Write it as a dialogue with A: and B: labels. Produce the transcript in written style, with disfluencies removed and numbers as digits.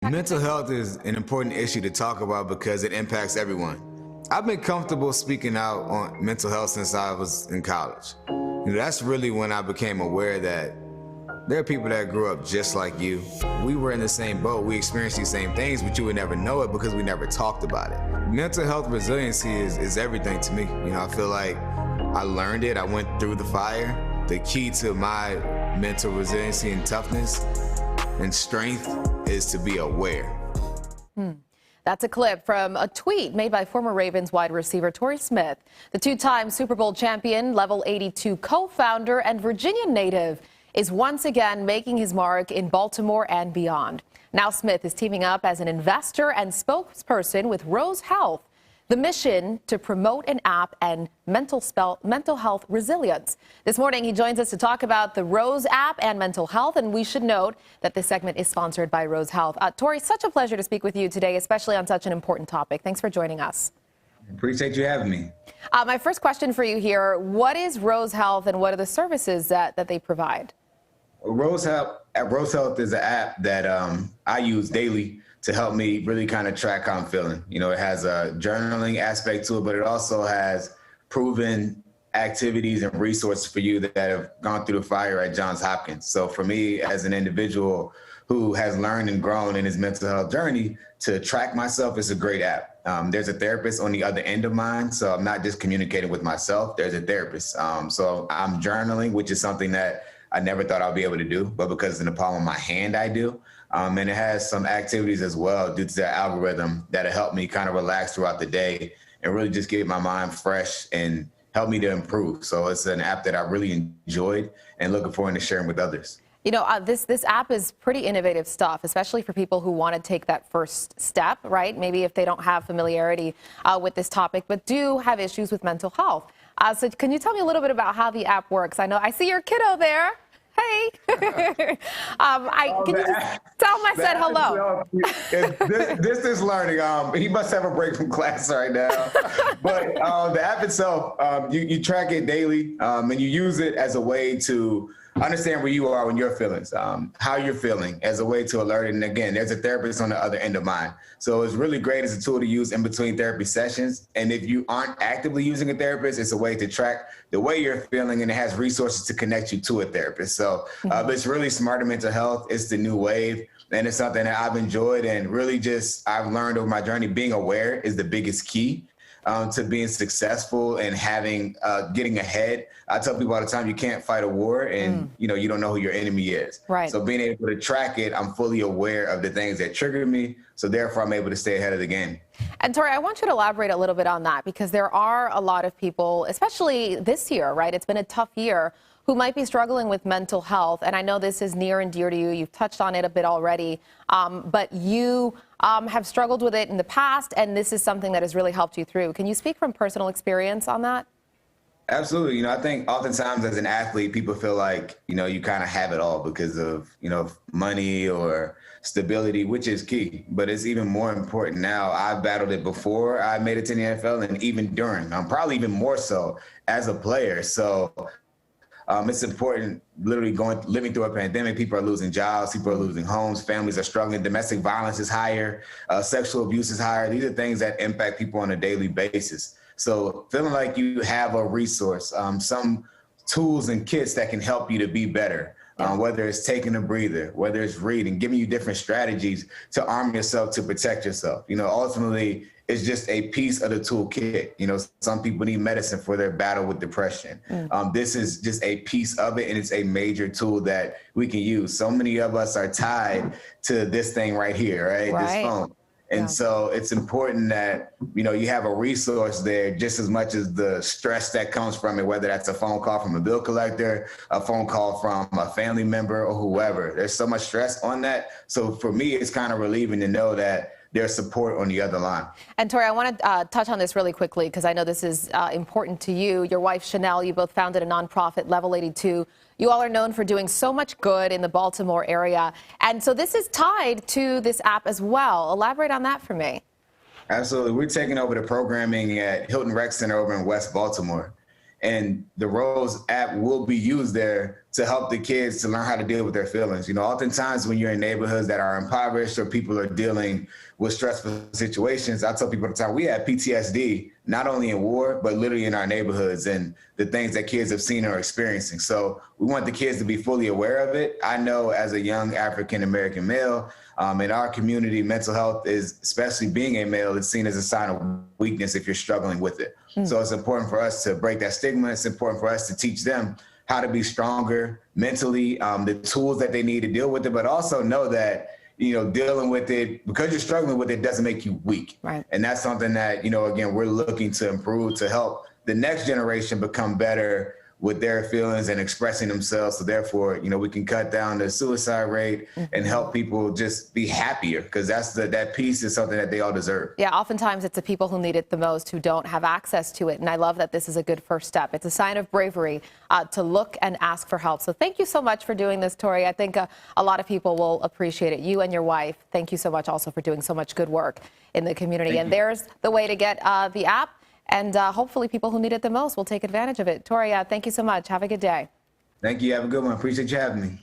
A: Mental health is an important issue to talk about because it impacts everyone. I've been comfortable speaking out on mental health since I was in college. That's really when I became aware that there are people that grew up just like you. We were in the same boat, we experienced these same things, but you would never know it because we never talked about it. Mental health resiliency is everything to me. I feel like I learned it, I went through the fire. The key to my mental resiliency and toughness and strength is to be aware.
B: That's a clip from a tweet made by former Ravens wide receiver Torrey Smith. The two-time Super Bowl champion, Level 82 co-founder and Virginia native is once again making his mark in Baltimore and beyond. Now Smith is teaming up as an investor and spokesperson with Rose Health. The mission to promote an app and mental health resilience. This morning, he joins us to talk about the Rose app and mental health. And we should note that this segment is sponsored by Rose Health. Torrey, such a pleasure to speak with you today, especially on such an important topic. Thanks for joining us.
C: Appreciate you having me.
B: My first question for you here, what is Rose Health and what are the services that they provide?
C: Rose Health is an app that I use daily to help me really kind of track how I'm feeling. It has a journaling aspect to it, but it also has proven activities and resources for you that have gone through the fire at Johns Hopkins. So for me, as an individual who has learned and grown in his mental health journey, to track myself is a great app. There's a therapist on the other end of mine, so I'm not just communicating with myself, there's a therapist. So I'm journaling, which is something that I never thought I'd be able to do, but because it's in the palm of my hand, I do. And it has some activities as well due to the algorithm that'll help me kind of relax throughout the day and really just get my mind fresh and help me to improve. So it's an app that I really enjoyed and looking forward to sharing with others.
B: This app is pretty innovative stuff, especially for people who want to take that first step, right? Maybe if they don't have familiarity with this topic, but do have issues with mental health. So can you tell me a little bit about how the app works? I see your kiddo there. Hey. Can you just tell him I said hello?
C: This is learning. He must have a break from class right now. But the app itself, you track it daily and you use it as a way to understand where you are in your feelings, how you're feeling as a way to alert it. And again, there's a therapist on the other end of mine. So it's really great as a tool to use in between therapy sessions. And if you aren't actively using a therapist, it's a way to track the way you're feeling, and it has resources to connect you to a therapist. So it's really smart in mental health. It's the new wave. And it's something that I've enjoyed and really I've learned over my journey. Being aware is the biggest key to being successful and getting ahead. I tell people all the time, you can't fight a war and you don't know who your enemy is.
B: Right.
C: So being able to track it, I'm fully aware of the things that trigger me. So therefore I'm able to stay ahead of the game.
B: And Torrey, I want you to elaborate a little bit on that because there are a lot of people, especially this year, right? It's been a tough year, who might be struggling with mental health. And I know this is near and dear to you. You've touched on it a bit already, but you have struggled with it in the past, and this is something that has really helped you through. Can you speak from personal experience on that?
C: Absolutely. I think oftentimes as an athlete, people feel like, you kind of have it all because of, money or stability, which is key. But it's even more important now. I've battled it before I made it to the NFL and even during. I'm probably even more so as a player. So it's important, literally living through a pandemic. People are losing jobs, people are losing homes, families are struggling, domestic violence is higher, sexual abuse is higher. These are things that impact people on a daily basis. So feeling like you have a resource, some tools and kits that can help you to be better, whether it's taking a breather, whether it's reading, giving you different strategies to arm yourself, to protect yourself. Ultimately, it's just a piece of the toolkit. Some people need medicine for their battle with depression. This is just a piece of it, and it's a major tool that we can use. So many of us are tied to this thing right here, right? This phone. And so it's important that, you have a resource there just as much as the stress that comes from it, whether that's a phone call from a bill collector, a phone call from a family member or whoever. There's so much stress on that. So for me, it's kind of relieving to know that there's support on the other line.
B: And Torrey, I want to touch on this really quickly because I know this is important to you. Your wife, Chanel, you both founded a nonprofit, Level 82. You all are known for doing so much good in the Baltimore area. And so this is tied to this app as well. Elaborate on that for me.
C: Absolutely. We're taking over the programming at Hilton Rec Center over in West Baltimore. And the Rose app will be used there to help the kids to learn how to deal with their feelings. You know, oftentimes when you're in neighborhoods that are impoverished or people are dealing with stressful situations, I tell people at the time, we have PTSD, not only in war, but literally in our neighborhoods and the things that kids have seen or experiencing. So we want the kids to be fully aware of it. I know as a young African-American male, in our community, mental health is, especially being a male, it's seen as a sign of weakness if you're struggling with it. So it's important for us to break that stigma. It's important for us to teach them how to be stronger mentally, the tools that they need to deal with it, but also know that, you know, dealing with it, because you're struggling with it, doesn't make you weak.
B: Right.
C: And that's something that, you know, again, we're looking to improve to help the next generation become better with their feelings and expressing themselves. So therefore, you know, we can cut down the suicide rate and help people just be happier, because that piece is something that they all deserve.
B: Yeah, oftentimes it's the people who need it the most who don't have access to it. And I love that this is a good first step. It's a sign of bravery to look and ask for help. So thank you so much for doing this, Torrey. I think a lot of people will appreciate it. You and your wife, thank you so much also for doing so much good work in the community. And there's the way to get the app. And hopefully people who need it the most will take advantage of it. Torrey, thank you so much. Have a good day.
C: Thank you. Have a good one. Appreciate you having me.